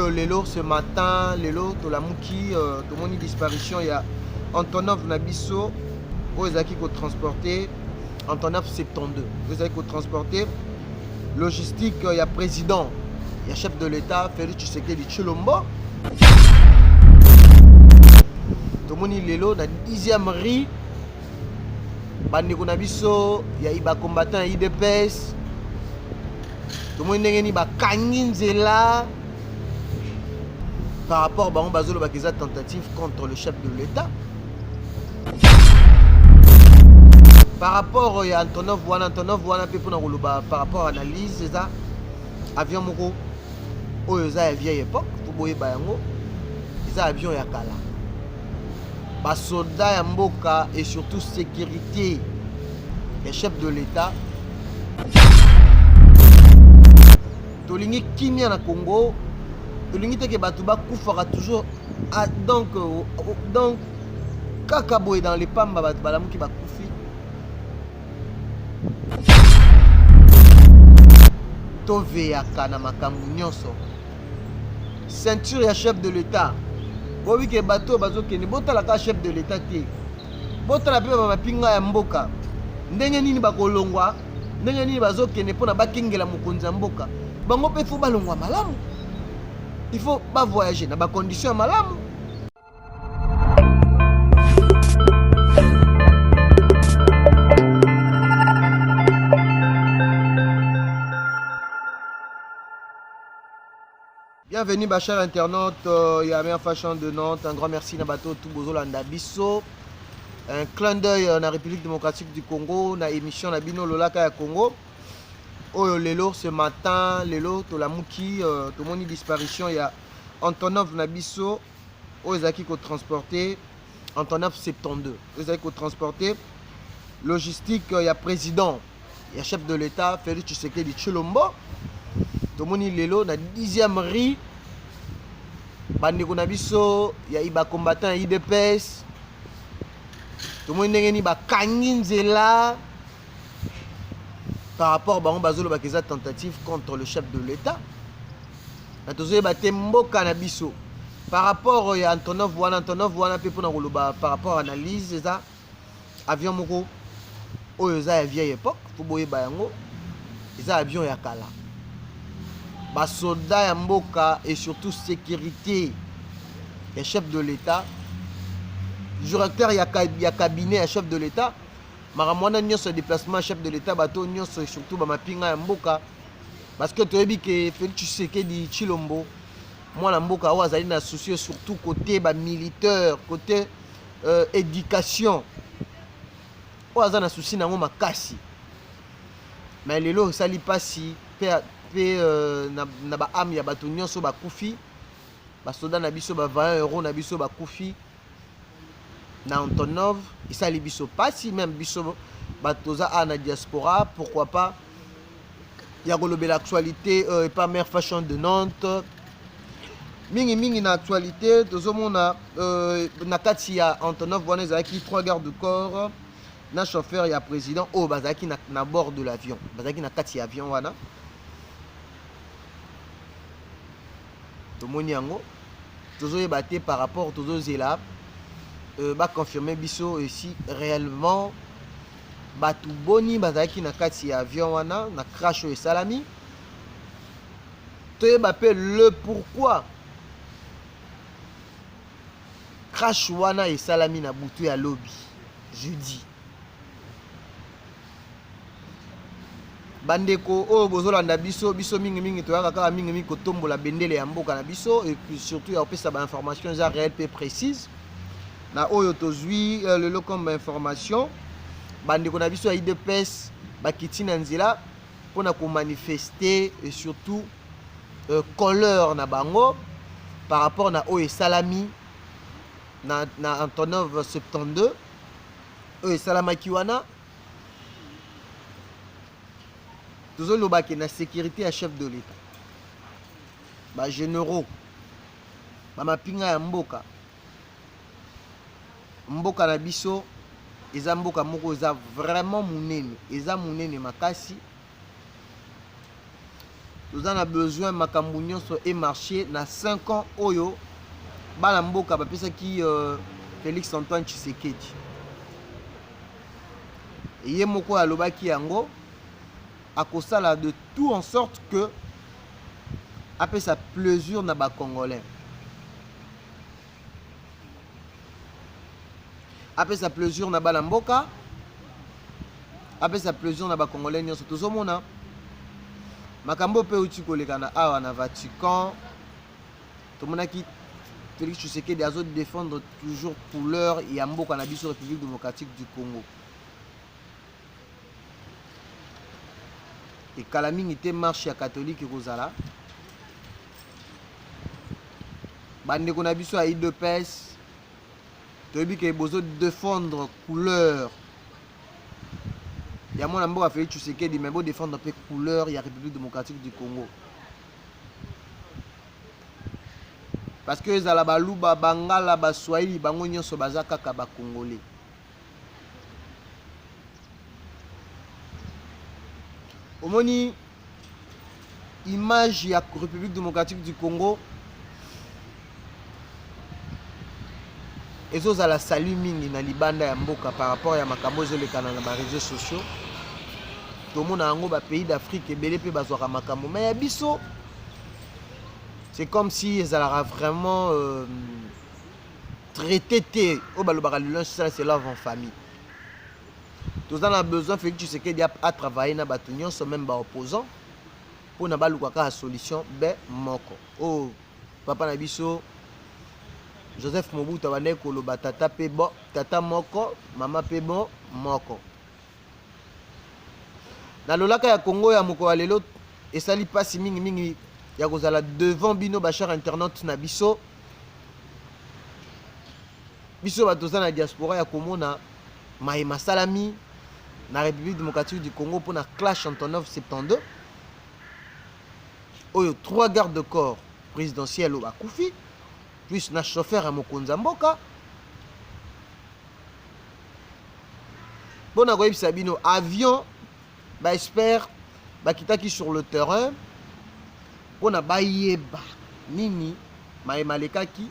Oh, lelo ce matin, lelo tolamuki, tout le monde disparition. Il y a Antonov Nabiso, où ils ont transporté Antonov 72. Ils ont transporté logistique. Il y a président, il y a chef de l'État, Félix Tshisekedi Tshilombo. Tout le monde lelo na 10e rue. Bandeko Nabiso, il y a Iba combattant IDPS. Tout le monde n'est pas Kanginzela. Par rapport à Bazolo Bakiza tentative contre le chef de l'État. Par rapport à Antonov Wana par rapport à l'analyse, c'est ça. Avion Moko, Oyoza à vieille époque, Fuboye Bayango, c'est avion Yakala. Basoda Yamboka et surtout sécurité des chefs de l'État. Tolingi Kimia na Congo. L'unité que Batouba Koufara toujours donc Kakaboy dans les Pamba Batbalam qui va Koufi Tove Yakana Makambu Nyonso ceinture ya chef de l'État. Bobi ke bateau bazo ke ne botala ka chef de l'État te botala pe ba pinga ya mboka ndenge nini bakolongwa ndenge nini bazo ke ne pona bakingela mokonzi ya mboka bango pe fu balongwa malamu. Il faut pas voyager dans des conditions malamu. Bienvenue, chers internautes. Il y a meilleure fashion de Nantes. Un grand merci Nabato Toubozolanda Bisso. Un clin d'œil dans la République démocratique du Congo, dans l'émission Nabino Lolaka ya Congo. Oh, lelo ce matin, lelo tolamuki, tout le monde disparition. Il y a Antonov Nabiso, où ils ont transporté Antonov 72. Ils ont transporté logistique. Il y a président, il y a chef de l'État, Félix Tshisekedi Tshilombo. Tout le monde lelo na 10e rue. Bandeko Nabiso, il y a Iba combattant IDPS. Tout le monde n'est pas Kanginzela. Par rapport à Bazolo Bakiza tentative contre le chef de l'État. Par rapport à Antonov Wana par rapport à l'analyse, c'est ça. Avion Moko, Oyoza à vieille époque, Fuboye Bayango, c'est avion Yakala. Basoda Yamboka et surtout sécurité des chefs de l'État. Directeur ya cabinet à chef de l'État. Maramwana nyonso déplacement chef de l'État bateau nyonso surtout bamapinga ya mboka parce que toyebi ke Félix Tshisekedi Tshilombo mwana mboka oyo azali na souci surtout côté ba militaire côté éducation oyo aza na souci nango makasi mais lelo sali pasi pe na ba ame ya bato nyonso bakufi basoda na biso ba 20 € na biso bakufi na Antonov, il s'allie biso pas si même biso batoza à la diaspora, pourquoi pas. Il y a l'actualité et pas meilleure fashion de Nantes. Mingi na actualité, tout monde na katia Antonov wana qui 3 gardes de corps, na chauffeur il y a président oh bazaki na bord de l'avion. Bazaki na katia avion wana. Tout monde yango. Toujours batté par rapport toujours zela. Va confirmer biso ici réellement batu boni bazaki na kati ya avion wana na crash et salami te bape le pourquoi crash wana et salami na butu ya lobby jeudi bandeko o bozolanda biso mingi to kaka mingi kotombola bendele ya mboka na biso et puis surtout ya opesa ba information za réelle peu précise. Na oyo tozwi lelo comme information bandeko na biso ya IDPS bakiti na nzela pona ko manifester et surtout colère na bango par rapport na oyo salami na Antonov 72 oyo salamaki wana tozoloba ke na sécurité à chef de l'État ba généraux ba mapinga ya mboka mboka na biso eza mboka moko eza vraiment munene eza munene makasi Nous avons besoin de makambo nyonso et marché na 5 ans oyo bana mboka bapesa ki Félix Antoine Tshisekedi. Ye moko alobaki yango akosala de tout en sorte que apesa plaisir na ba Congolais. Apesa plaisir na bana mboka. Apesa plaisir na ba Congolais nyonso tozomona. Makambo pe uti koleka na awa na Vatican. Tomonaki Félix Tshisekedi azo défendre toujours couleur ya mboka na biso République démocratique du Congo. Et Kalaming était marche ya catholique Rosala. Bande qu'on a vu sur IDPS. Tu as vu que besoin de défendre couleur. Il y a mon amour à Félix Tshisekedi mais beau défendre un peu couleur, il y a République démocratique du Congo. Parce que les Alabalouba, Bangala, Baswahili, Bangonyo, Sobazaka, Kaba Congolais. Au moni image ya République démocratique du Congo ezo za la salut mingi na libanda ya mboka par rapport ya makambo ezolekana na ba réseaux sociaux. Tomona yango ba pays d'Afrique ebele pe bazwaka makambo mais ya biso c'est comme si ezalaka vraiment traité te o balobaka le lunch c'est love en famille. Nous avons besoin Félix Tshisekedi à travailler na bato nyonso même ba opposants pour na baluka ka solution be moko. Oh papa na biso Joseph Mobutu abane koloba tata pe bon tata moko mama pe bon moko. Na lolaka ya Congo ya moko lelo esali pasi mingi mingi ya kozala devant bino bachar internaute na biso. Biso bato za na diaspora ya komona Mahema Salami na République démocratique du Congo pour la clash en 1972. Oyo 3 gardes de corps présidentiels au Bakoufi, plus na chauffeur à Mokonza Mboka. Bon agoyib sabino avion ba espère ba kitaki sur le terrain pour na bayeba nini Mahema lekaki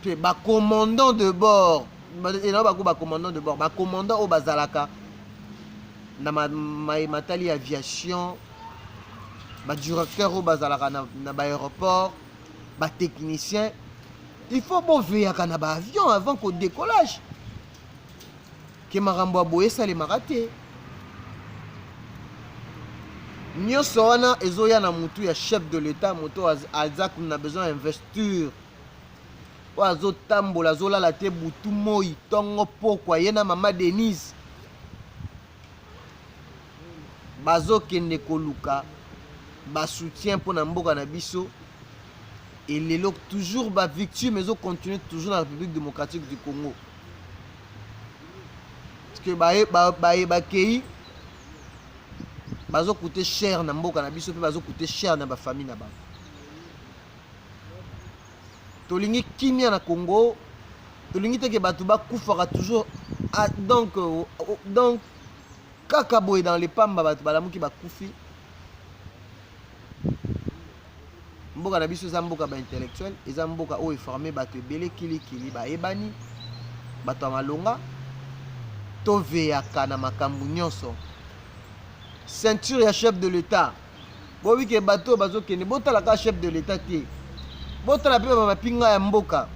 pe ba commandant de bord. Il y a un commandant de bord, un commandant au Bazalaka, na matali aviation, un directeur au Bazalaka na aéroport, un technicien. Il faut bon veiller à un avion avant qu'au décollage. Que marambo aboye ça les maraté. Nyonso wana ezoya na mutu ya chef de l'État, moto azak na besoin d'investir. Oazo tambola zola la te butu moi tongo pokwa yena mama Denise bazo kende koluka ba soutien pour na mboka na biso et lelo toujours ba victime ezo continuer toujours dans la République démocratique du Congo parce que ba kei bazo coûter cher na mboka na biso pe bazo coûter cher na ba famille na ba. Tolingi kimia na Congo, tolingi teke batu ba kufaka toujours donc kaka boy dans les pamba batu balamuki ba kufi. Mboka na biso za mboka ba intellectuel, eza mboka o formé batu ebele kili ba ebani batu malonga to veyaka na makambu nyonso. Ceinture ya chef de l'État. Bo wi ke bato bazo kene botala ka chef de l'État te. Botala pe ba pinga ya mboka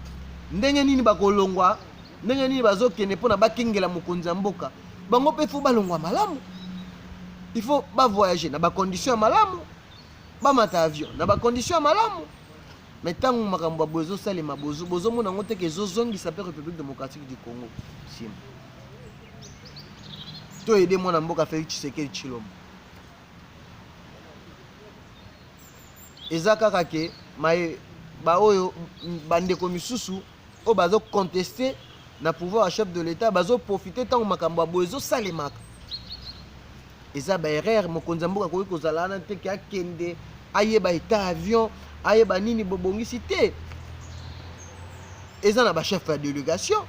ndenge nini bakolongwa ndenge nini bazokende pona bakingela mokonzi ya mboka bango pe fo balongwa malamu il faut ba voyager na ba conditions malamu ba mata avion na ba conditions malamu mais tangu makambo bozo salema bozo mona ngote ke zozongi sa pe République démocratique du Congo sim to aider mona mboka Félix Tshisekedi Tshilombo ezaka kake mai ba oyo bandeko misusu o bazo contester na pouvoir à chef de l'État bazo profiter tant makambo bozo salemaka eza ba erreur mokonzi mboka ko kozala na te ki akende ayeba état avion ayeba nini bobongisi te eza na ba chef de délégation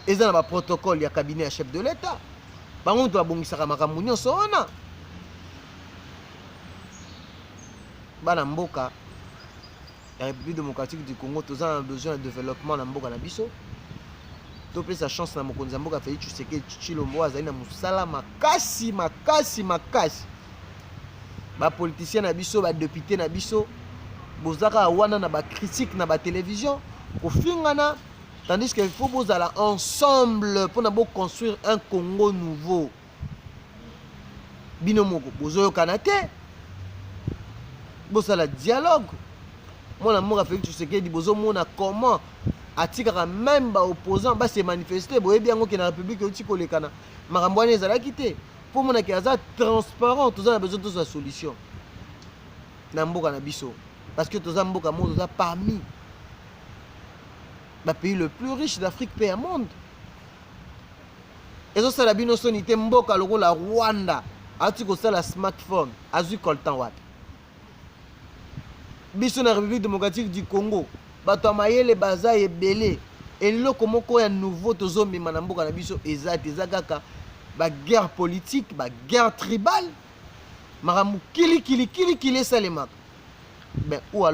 eza na ba protocole ya cabinet ya chef de l'État bango to abongisaka makambo nyonso wana bana mboka la République démocratique du Congo tous a besoin de développement na mboka na biso to pesa chance na mokonzi mboka Félix Tshisekedi Tshilombo azali na musala makasi ba politicien na biso ba député na biso bozaka wana na ba critique na ba télévision ko fingana tandis qu'il faut bozala ensemble pour na bo construire un Congo nouveau bino moko bozoyo kanate bozala dialogue mon amour a fait que tu sais que bozo mona comment atikaka même ba opposant ba se manifester boye bien ngo ke na république oti kolekana makambo wana ezala kité pour mona ke aza transparent tous a besoin de sa solution na mboka na biso parce que tous a mboka mo tous a parmi ba pays le plus riche d'Afrique pays au monde ezo sala bino sonité mboka lokola Rwanda ati ko sala smartphone azui koltan wapi biso na République démocratique du Congo bato amayele baza ebele eloko moko ya nouveau tozomema na mboka na biso eza kaka ba guerre politique ba guerre tribale makambo kili esalemaka ben où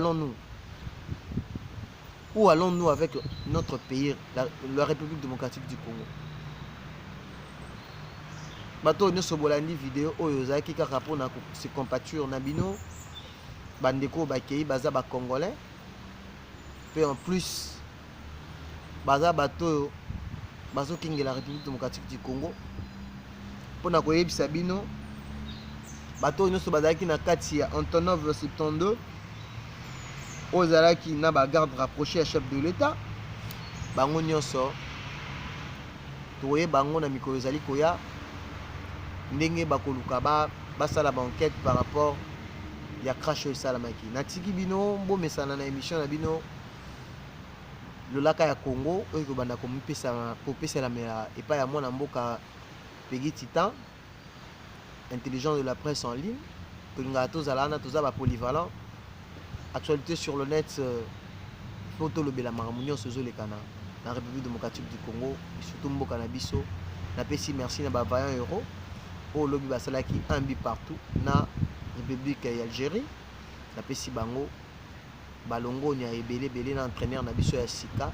allons-nous avec notre pays la République démocratique du Congo bato nyonso bolandi vidéo oyo ezalaki kaka mpona se compature na bino bandeko bakei baza ba congolais puis en plus baza bato bazo kingi la République démocratique du Congo pona koyebisa bino bato nyonso bazalaki na kati ya Antonov 72 ozalaki na ba garde rapproché à chef de l'État bango nyonso toye bango na mikolo ezali koya ndenge bakoluka basala ba enquête par rapport ya crash oyo esalamaki natiki bino bomesana na émission na bino lolaka ya Congo oyo kobanda kopesela epai ya mwana mboka Peggy Titan intelligent de la presse en ligne tolingaka tozala wana toza ba polyvalent actualité sur le net po tolobela makambo nyonso ezolekana na République démocratique du Congo et surtout mboka na biso napesi merci na ba vaillant héros oyo lobi basalaki un but partout na République ya Algérie napesi bango balongo nya ebele na entraîneur na biso ya sika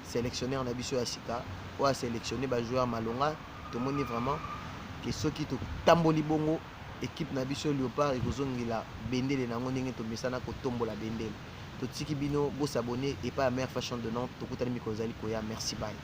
sélectionneur na biso ya sika ou a sélectionné ba joueur malonga tomoni vraiment que soki to tamboli bongo équipe na biso Léopard ekozongela bendele nango ndenge tomesana kotombola bendele totiki bino bo s'abonner et pas la meilleure fashion de Nantes tokutani mikozali koya merci bye.